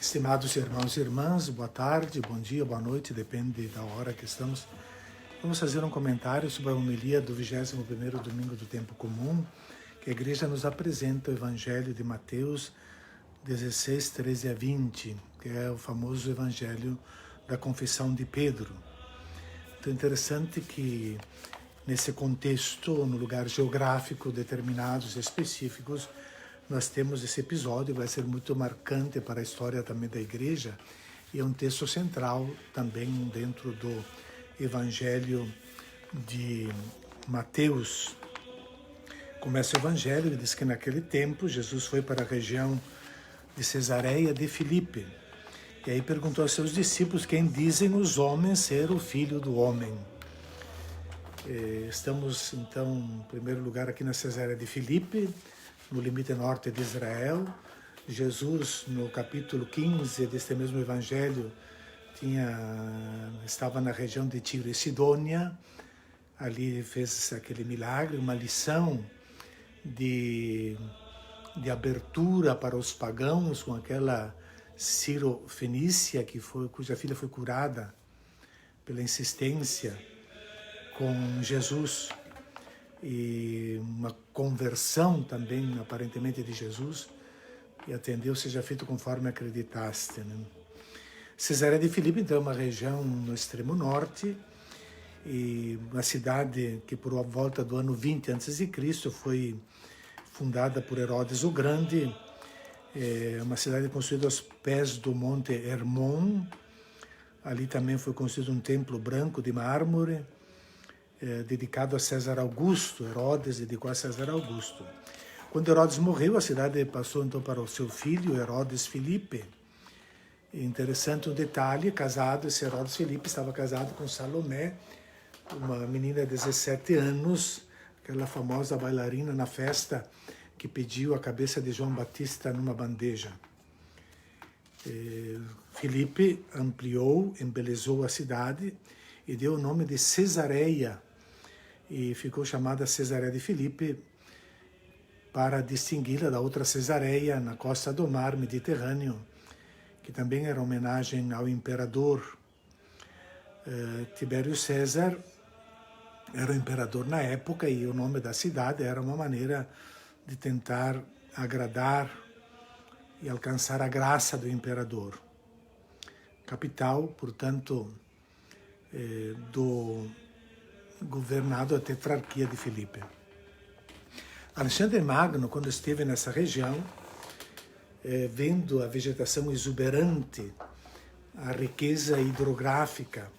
Estimados irmãos e irmãs, boa tarde, bom dia, boa noite, depende da hora que estamos. Vamos fazer um comentário sobre a homilia do 21º domingo do tempo comum, que a igreja nos apresenta o Evangelho de Mateus 16, 13 a 20, que é o famoso Evangelho da Confissão de Pedro. Então é interessante que nesse contexto, no lugar geográfico determinados, específicos, nós temos esse episódio, vai ser muito marcante para a história também da igreja, e é um texto central também dentro do Evangelho de Mateus. Começa o Evangelho e diz que naquele tempo Jesus foi para a região de Cesareia de Filipe, e aí perguntou aos seus discípulos: quem dizem os homens ser o Filho do Homem? Estamos então, em primeiro lugar, aqui na Cesareia de Filipe, no limite norte de Israel. Jesus, no capítulo 15 deste mesmo evangelho, estava na região de Tiro e Sidônia. Ali fez aquele milagre, uma lição de abertura para os pagãos com aquela Ciro-Fenícia cuja filha foi curada pela insistência com Jesus, e uma conversão também, aparentemente, de Jesus, e atendeu: seja feito conforme acreditaste. Cesareia de Filipe, então, é uma região no extremo norte, e uma cidade que por volta do ano 20 a.C. foi fundada por Herodes o Grande, uma cidade construída aos pés do Monte Hermon. Ali também foi construído um templo branco de mármore, dedicado a César Augusto. Herodes dedicou a César Augusto. Quando Herodes morreu, a cidade passou então para o seu filho, Herodes Filipe. Interessante um detalhe: esse Herodes Filipe estava casado com Salomé, uma menina de 17 anos, aquela famosa bailarina na festa que pediu a cabeça de João Batista numa bandeja. Filipe ampliou, embelezou a cidade e deu o nome de Cesareia, e ficou chamada Cesareia de Filipe para distingui-la da outra Cesareia na costa do mar Mediterrâneo, que também era homenagem ao imperador Tibério César. Era o imperador na época, e o nome da cidade era uma maneira de tentar agradar e alcançar a graça do imperador. Capital, portanto, do governado a tetrarquia de Filipe. Alexandre Magno, quando esteve nessa região, vendo a vegetação exuberante, a riqueza hidrográfica,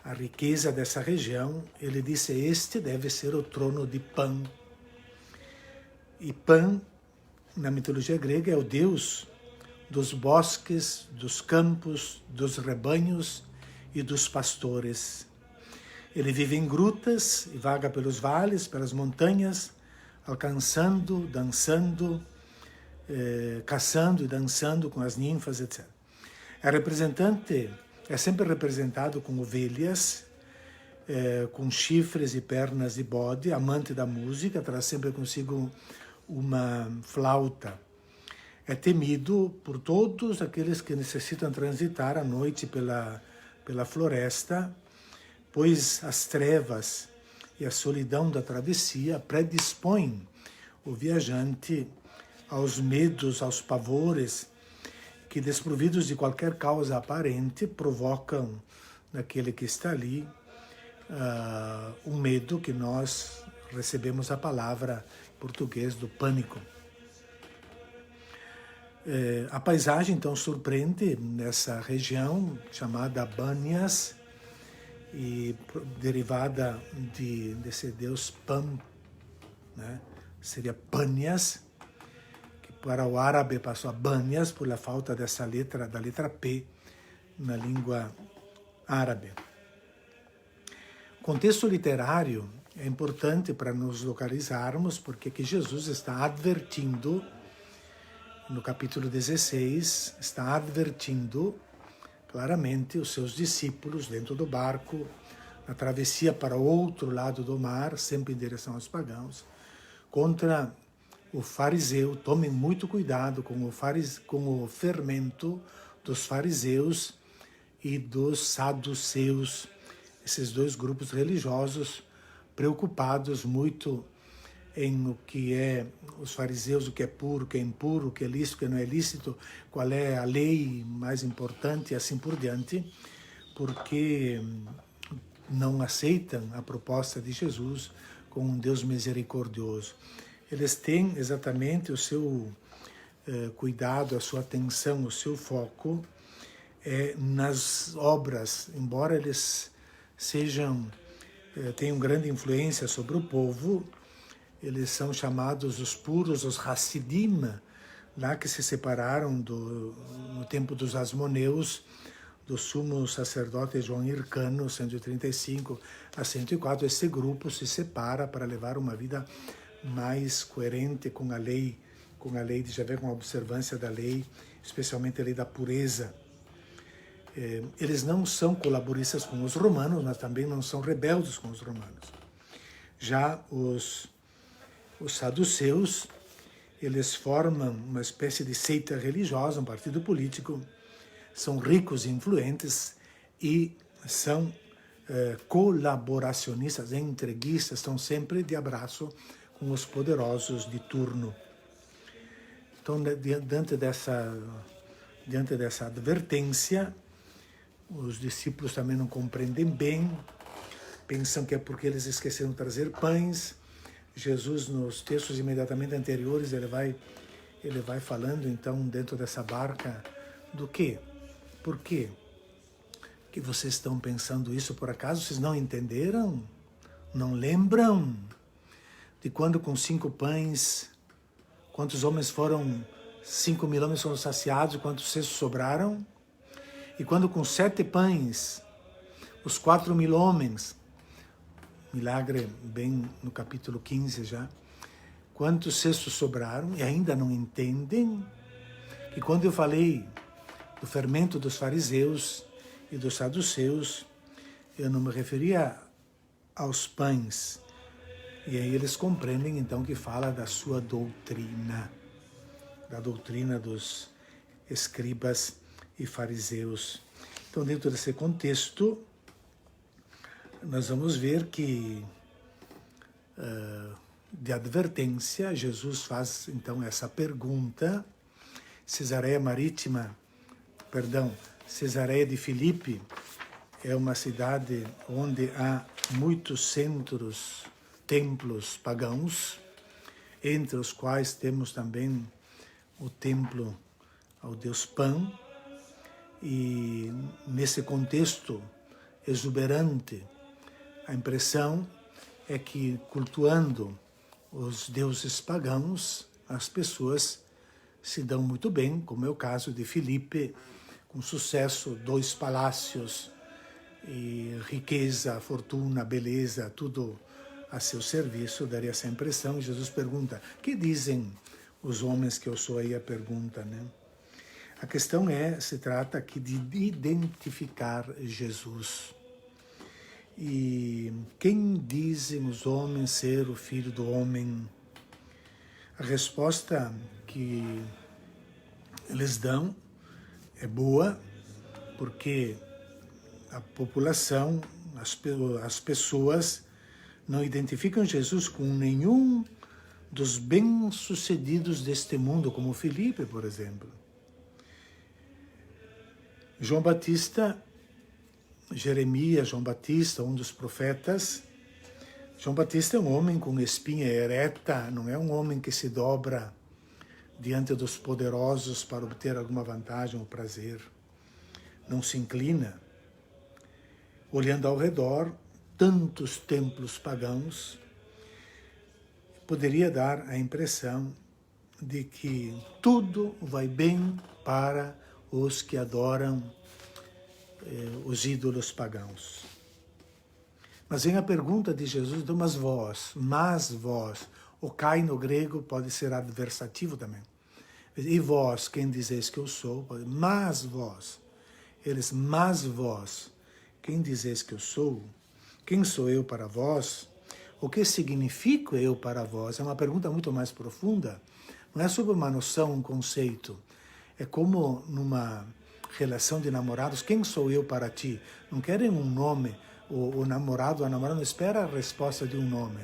a riqueza dessa região, ele disse: este deve ser o trono de Pan. E Pan, na mitologia grega, é o deus dos bosques, dos campos, dos rebanhos e dos pastores. Ele vive em grutas e vaga pelos vales, pelas montanhas, alcançando, dançando, caçando e dançando com as ninfas, etc. É sempre representado com ovelhas, com chifres e pernas de bode, amante da música, traz sempre consigo uma flauta. É temido por todos aqueles que necessitam transitar à noite pela floresta, pois as trevas e a solidão da travessia predispõem o viajante aos medos, aos pavores, que, desprovidos de qualquer causa aparente, provocam naquele que está ali um medo que nós recebemos a palavra em português do pânico. A paisagem, então, surpreende nessa região chamada Banias, e derivada desse deus Pan, né? Seria Panias, que para o árabe passou a Banias por falta dessa letra, da letra P na língua árabe. O contexto literário é importante para nos localizarmos, porque aqui Jesus está advertindo, no capítulo 16, está advertindo claramente os seus discípulos dentro do barco, na travessia para o outro lado do mar, sempre em direção aos pagãos, contra o fariseu. Tomem muito cuidado com o fermento dos fariseus e dos saduceus, esses dois grupos religiosos preocupados muito em o que é os fariseus, o que é puro, o que é impuro, o que é lícito, o que não é lícito, qual é a lei mais importante e assim por diante, porque não aceitam a proposta de Jesus como um Deus misericordioso. Eles têm exatamente o seu cuidado, a sua atenção, o seu foco nas obras, embora eles tenham grande influência sobre o povo. Eles são chamados os puros, os Hassidim, lá que se separaram no tempo dos Asmoneus, do sumo sacerdote João Hircano, 135 a 104. Esse grupo se separa para levar uma vida mais coerente com a lei de Javé, com a observância da lei, especialmente a lei da pureza. Eles não são colaboristas com os romanos, mas também não são rebeldes com os romanos. Já os saduceus, eles formam uma espécie de seita religiosa, um partido político, são ricos e influentes e são colaboracionistas, entreguistas, estão sempre de abraço com os poderosos de turno. Então, diante dessa advertência, os discípulos também não compreendem bem, pensam que é porque eles esqueceram de trazer pães. Jesus, nos textos imediatamente anteriores, ele vai falando, então, dentro dessa barca, do quê? Por quê que vocês estão pensando isso? Por acaso vocês não entenderam? Não lembram de quando com 5 pães, quantos homens foram, 5.000 homens foram saciados, quantos cestos sobraram? E quando com 7 pães, os 4.000 homens, milagre bem no capítulo 15 já, quantos cestos sobraram e ainda não entendem? E quando eu falei do fermento dos fariseus e dos saduceus, eu não me referia aos pães. E aí eles compreendem então que fala da sua doutrina, da doutrina dos escribas e fariseus. Então, dentro desse contexto, nós vamos ver que, de advertência, Jesus faz então essa pergunta. Cesareia de Filipe é uma cidade onde há muitos centros, templos pagãos, entre os quais temos também o templo ao deus Pan. E nesse contexto exuberante, a impressão é que, cultuando os deuses pagãos, as pessoas se dão muito bem, como é o caso de Filipe, com sucesso, 2 palácios, e riqueza, fortuna, beleza, tudo a seu serviço, daria essa impressão. E Jesus pergunta, que dizem os homens que eu sou? Aí a pergunta, né? A questão se trata aqui de identificar Jesus. E quem dizem os homens ser o Filho do Homem? A resposta que eles dão é boa, porque a população, as pessoas não identificam Jesus com nenhum dos bem-sucedidos deste mundo, como Filipe, por exemplo. João Batista, Jeremias, João Batista, um dos profetas. João Batista é um homem com espinha ereta, não é um homem que se dobra diante dos poderosos para obter alguma vantagem ou prazer. Não se inclina. Olhando ao redor, tantos templos pagãos, poderia dar a impressão de que tudo vai bem para os que adoram os ídolos pagãos. Mas vem a pergunta de Jesus, mas vós, o kai no grego pode ser adversativo também. E vós, quem dizeis que eu sou? Mas vós. Eles, mas vós, quem dizeis que eu sou? Quem sou eu para vós? O que significa eu para vós? É uma pergunta muito mais profunda. Não é sobre uma noção, um conceito. É como numa relação de namorados. Quem sou eu para ti? Não querem um nome. O namorado, a namorada não espera a resposta de um nome,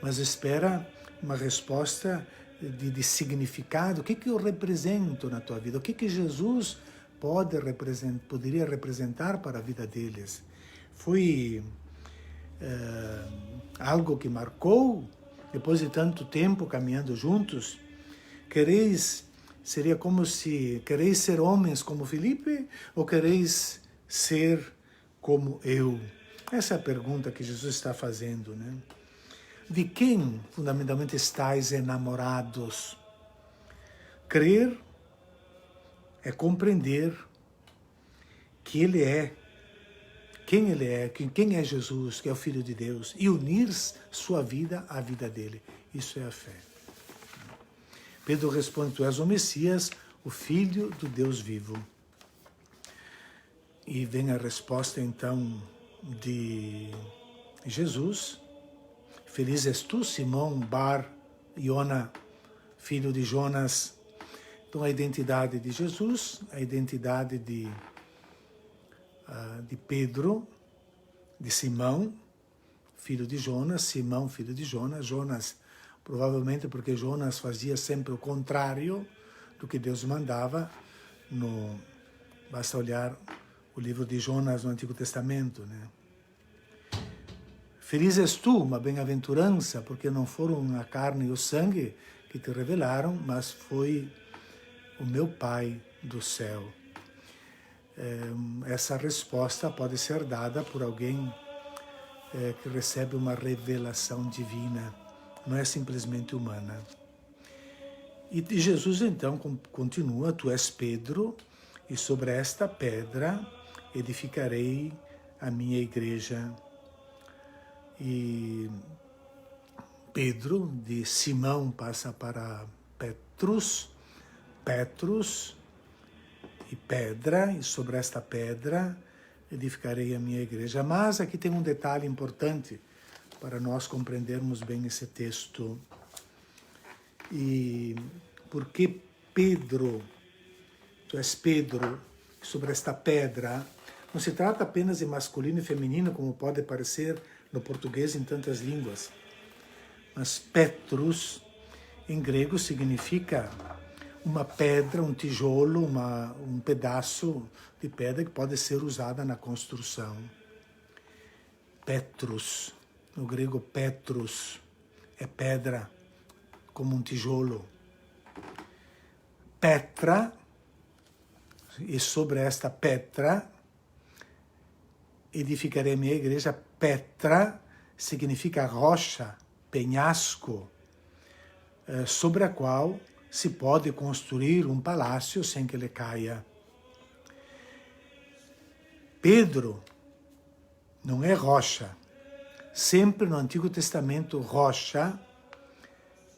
mas espera uma resposta de significado. O que eu represento na tua vida? O que Jesus poderia representar para a vida deles? Foi algo que marcou, depois de tanto tempo caminhando juntos. Seria como se quereis ser homens como Felipe ou quereis ser como eu? Essa é a pergunta que Jesus está fazendo, né? De quem, fundamentalmente, estáis enamorados? Crer é compreender que Ele é, quem Ele é, quem é Jesus, que é o Filho de Deus, e unir sua vida à vida dele. Isso é a fé. Pedro responde: tu és o Messias, o Filho do Deus vivo. E vem a resposta, então, de Jesus: feliz és tu, Simão Bar Iona, filho de Jonas. Então, a identidade de Jesus, a identidade de Pedro, de Simão, filho de Jonas, Simão, filho de Jonas. Jonas, provavelmente porque Jonas fazia sempre o contrário do que Deus mandava. Basta olhar o livro de Jonas no Antigo Testamento, né? Feliz és tu, uma bem-aventurança, porque não foram a carne e o sangue que te revelaram, mas foi o meu Pai do céu. Essa resposta pode ser dada por alguém que recebe uma revelação divina, não é simplesmente humana. E Jesus então continua: tu és Pedro, e sobre esta pedra edificarei a minha igreja. E Pedro, de Simão, passa para Petrus, e pedra, e sobre esta pedra edificarei a minha igreja. Mas aqui tem um detalhe importante para nós compreendermos bem esse texto. E porque Pedro, tu és Pedro, sobre esta pedra, não se trata apenas de masculino e feminino, como pode parecer no português em tantas línguas. Mas Petrus, em grego, significa uma pedra, um tijolo, um pedaço de pedra que pode ser usada na construção. Petrus, no grego Petrus, é pedra, como um tijolo. Petra, e sobre esta Petra edificarei a minha igreja. Petra significa rocha, penhasco, sobre a qual se pode construir um palácio sem que ele caia. Pedro não é rocha. Sempre no Antigo Testamento, rocha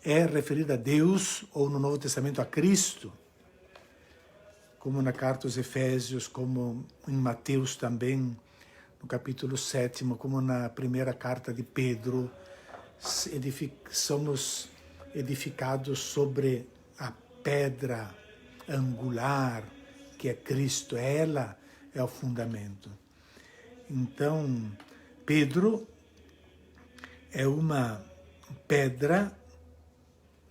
é referida a Deus, ou no Novo Testamento a Cristo, como na carta aos Efésios, como em Mateus também, no capítulo 7, como na primeira carta de Pedro. Somos edificados sobre a pedra angular, que é Cristo. Ela é o fundamento. Então, Pedro é uma pedra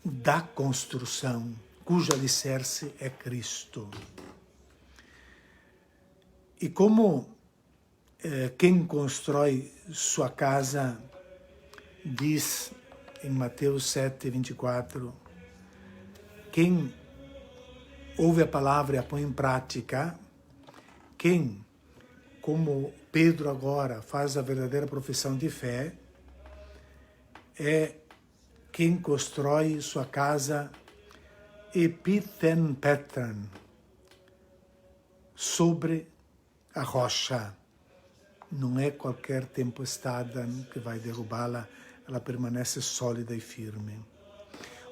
da construção, cujo alicerce é Cristo. E como quem constrói sua casa, diz em Mateus 7, 24, quem ouve a palavra e a põe em prática, quem, como Pedro agora, faz a verdadeira profissão de fé, é quem constrói sua casa epithen petran, sobre a rocha. Não é qualquer tempestade que vai derrubá-la, ela permanece sólida e firme.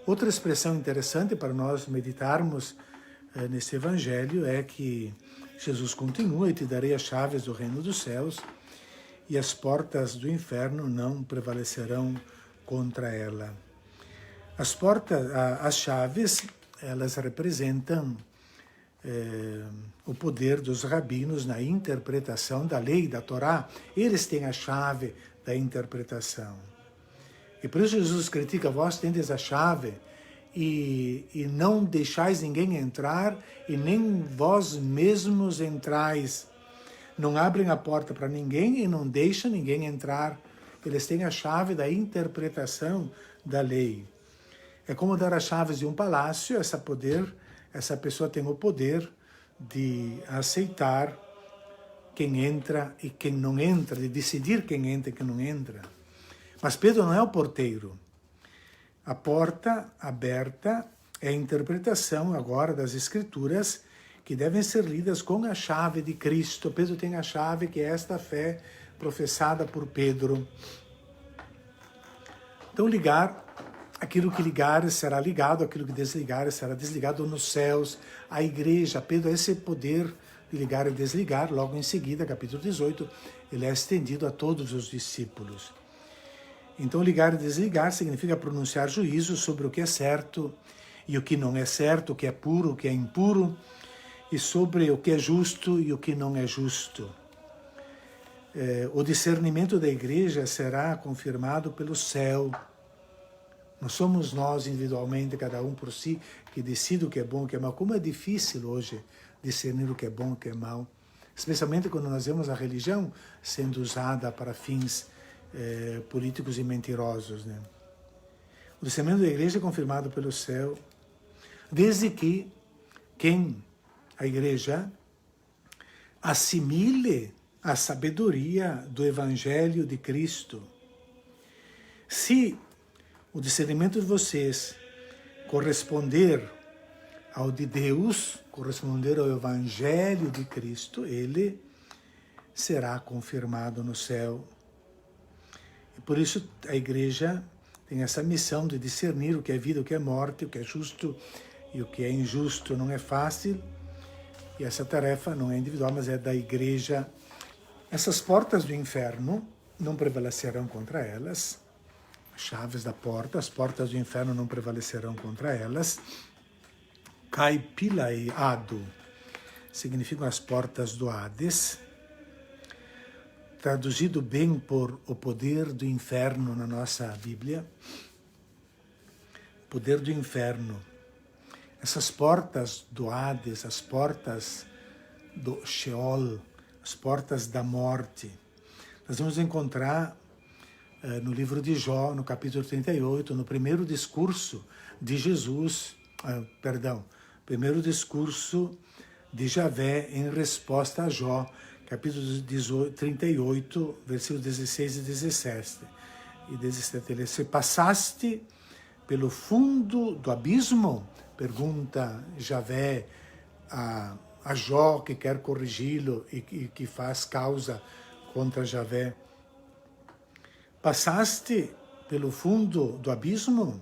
Outra expressão interessante para nós meditarmos nesse evangelho é que Jesus continua: e te darei as chaves do reino dos céus, e as portas do inferno não prevalecerão contra ela. As chaves, elas representam o poder dos rabinos na interpretação da lei, da Torá. Eles têm a chave da interpretação. E por isso Jesus critica: vós tendes a chave e não deixais ninguém entrar e nem vós mesmos entrais. Não abrem a porta para ninguém e não deixam ninguém entrar. Eles têm a chave da interpretação da lei. É como dar as chaves de um palácio. Essa pessoa tem o poder de aceitar quem entra e quem não entra, de decidir quem entra e quem não entra. Mas Pedro não é o porteiro. A porta aberta é a interpretação agora das Escrituras, que devem ser lidas com a chave de Cristo. Pedro tem a chave, que é esta fé professada por Pedro. Então, aquilo que ligar será ligado, aquilo que desligar será desligado nos céus. A igreja, Pedro, esse poder de ligar e desligar, logo em seguida, capítulo 18, ele é estendido a todos os discípulos. Então, ligar e desligar significa pronunciar juízo sobre o que é certo e o que não é certo, o que é puro, o que é impuro, e sobre o que é justo e o que não é justo. O discernimento da igreja será confirmado pelo céu. Não somos nós individualmente, cada um por si, que decide o que é bom e o que é mal. Como é difícil hoje discernir o que é bom e o que é mal, especialmente quando nós vemos a religião sendo usada para fins políticos e mentirosos, né? O discernimento da igreja é confirmado pelo céu, desde que a igreja assimile a sabedoria do Evangelho de Cristo. Se o discernimento de vocês corresponder ao de Deus, corresponder ao Evangelho de Cristo, ele será confirmado no céu. E por isso a igreja tem essa missão de discernir o que é vida, o que é morte, o que é justo e o que é injusto. Não é fácil, e essa tarefa não é individual, mas é da igreja. Essas portas do inferno não prevalecerão contra elas. As chaves da porta, as portas do inferno não prevalecerão contra elas. Kai Pilai Ado significam as portas do Hades. Traduzido bem por o poder do inferno na nossa Bíblia. Poder do inferno. Essas portas do Hades, as portas do Sheol, as portas da morte, nós vamos encontrar no livro de Jó, no capítulo 38, no primeiro discurso de Jesus, primeiro discurso de Javé em resposta a Jó, capítulo 38, versículos 16 e 17. E 17, ele: se passaste pelo fundo do abismo, pergunta Javé a Jó, que quer corrigi-lo e que faz causa contra Javé. Passaste pelo fundo do abismo?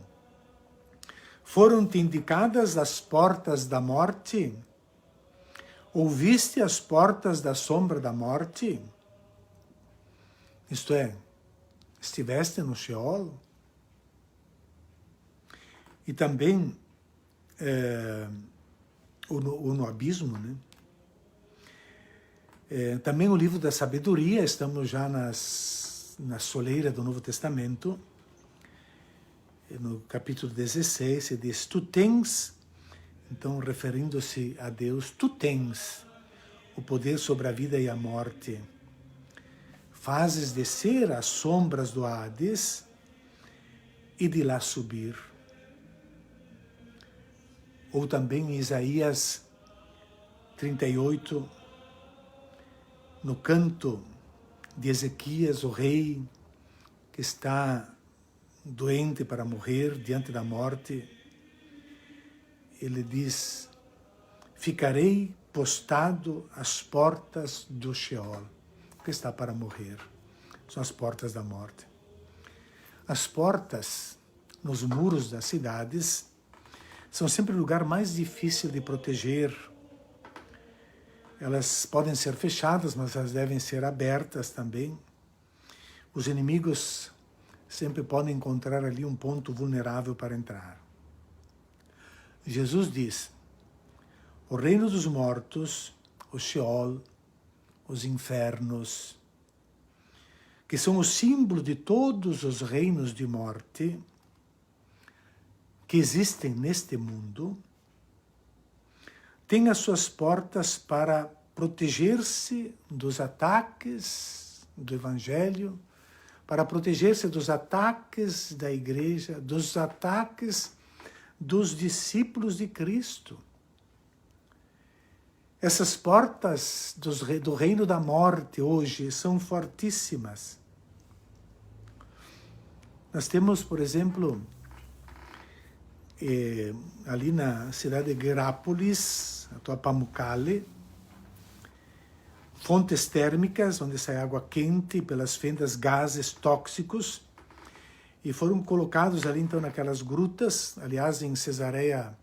Foram-te indicadas as portas da morte? Ouviste as portas da sombra da morte? Isto é, estiveste no Sheol? E também no abismo, né? Também o livro da sabedoria, estamos já na soleira do Novo Testamento, no capítulo 16, se diz: tu tens, então referindo-se a Deus, tu tens o poder sobre a vida e a morte, fazes descer as sombras do Hades e de lá subir. Ou também em Isaías 38, no canto de Ezequias, o rei que está doente para morrer, diante da morte, ele diz: ficarei postado às portas do Sheol, que está para morrer. São as portas da morte. As portas nos muros das cidades são sempre o lugar mais difícil de proteger. Elas podem ser fechadas, mas elas devem ser abertas também. Os inimigos sempre podem encontrar ali um ponto vulnerável para entrar. Jesus diz: O reino dos mortos, o Sheol, os infernos, que são o símbolo de todos os reinos de morte que existem neste mundo, tem as suas portas para proteger-se dos ataques do Evangelho, para proteger-se dos ataques da Igreja, dos ataques dos discípulos de Cristo. Essas portas do reino da morte hoje são fortíssimas. Nós temos, por exemplo, ali na cidade de Gerápolis, a tua Pamukkale, fontes térmicas, onde sai água quente pelas fendas, gases tóxicos, e foram colocados ali então naquelas grutas. Aliás, em Cesareia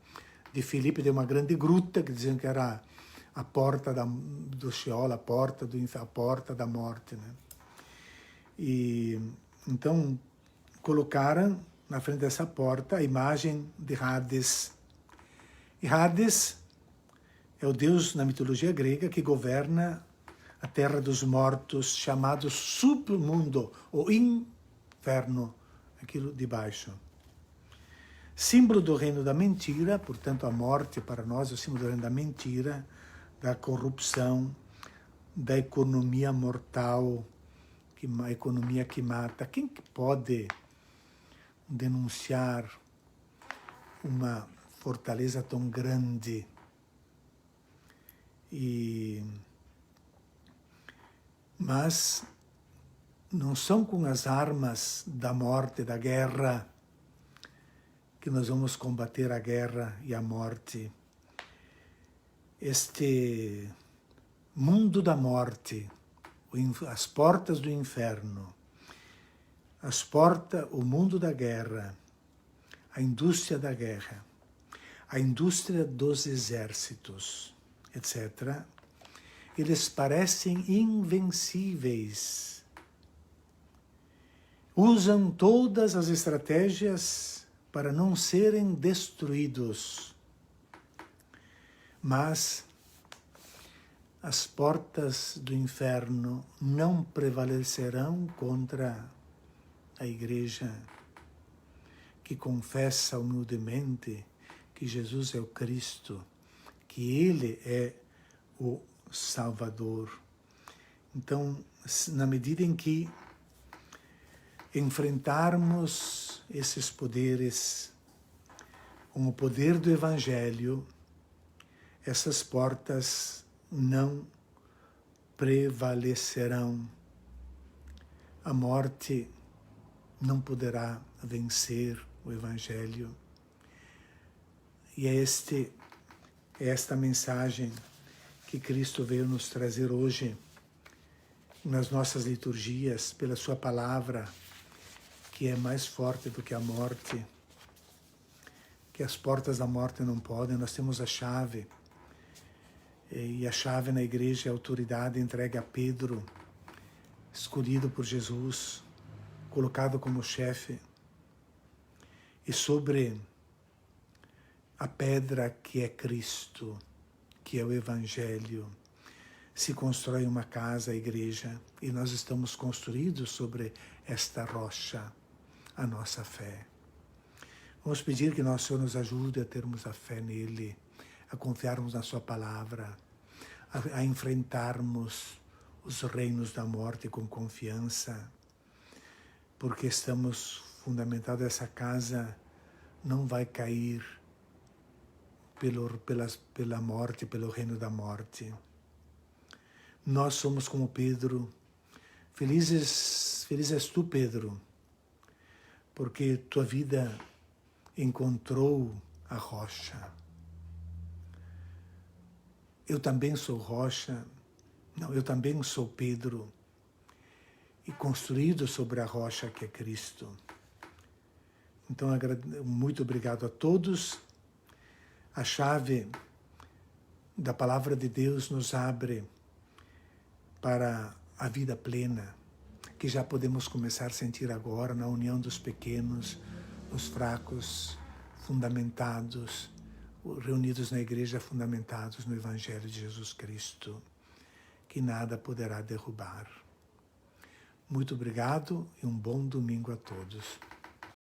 de Filipe tem uma grande gruta que diziam que era a porta do Sheol, a porta da morte, né? E então colocaram na frente dessa porta a imagem de Hades. E Hades é o deus na mitologia grega que governa a terra dos mortos, chamado submundo, ou inferno, aquilo de baixo. Símbolo do reino da mentira, portanto a morte para nós é o símbolo do reino da mentira, da corrupção, da economia mortal, a economia que mata. Quem que pode denunciar uma fortaleza tão grande? Mas não são com as armas da morte, da guerra, que nós vamos combater a guerra e a morte. Este mundo da morte, as portas do inferno, o mundo da guerra, a indústria da guerra, a indústria dos exércitos, etc., eles parecem invencíveis. Usam todas as estratégias para não serem destruídos. Mas as portas do inferno não prevalecerão contra a Igreja que confessa humildemente que Jesus é o Cristo, que Ele é o Salvador. Então, na medida em que enfrentarmos esses poderes com o poder do Evangelho, essas portas não prevalecerão. A morte não poderá vencer o Evangelho. E é esta mensagem que Cristo veio nos trazer hoje nas nossas liturgias, pela sua palavra, que é mais forte do que a morte, que as portas da morte não podem. Nós temos a chave, e a chave na igreja é a autoridade entregue a Pedro, escolhido por Jesus, colocado como chefe, e sobre a pedra que é Cristo, que é o Evangelho, se constrói uma casa, a igreja, e nós estamos construídos sobre esta rocha, a nossa fé. Vamos pedir que nosso Senhor nos ajude a termos a fé nele, a confiarmos na sua palavra, a enfrentarmos os reinos da morte com confiança, porque estamos fundamentados, essa casa não vai cair pela morte, pelo reino da morte. Nós somos como Pedro. Feliz és tu, Pedro, porque tua vida encontrou a rocha. Eu também sou rocha, eu também sou Pedro, e construído sobre a rocha que é Cristo. Então, muito obrigado a todos. A chave da palavra de Deus nos abre para a vida plena, que já podemos começar a sentir agora na união dos pequenos, os fracos, fundamentados, reunidos na igreja, fundamentados no Evangelho de Jesus Cristo, que nada poderá derrubar. Muito obrigado e um bom domingo a todos.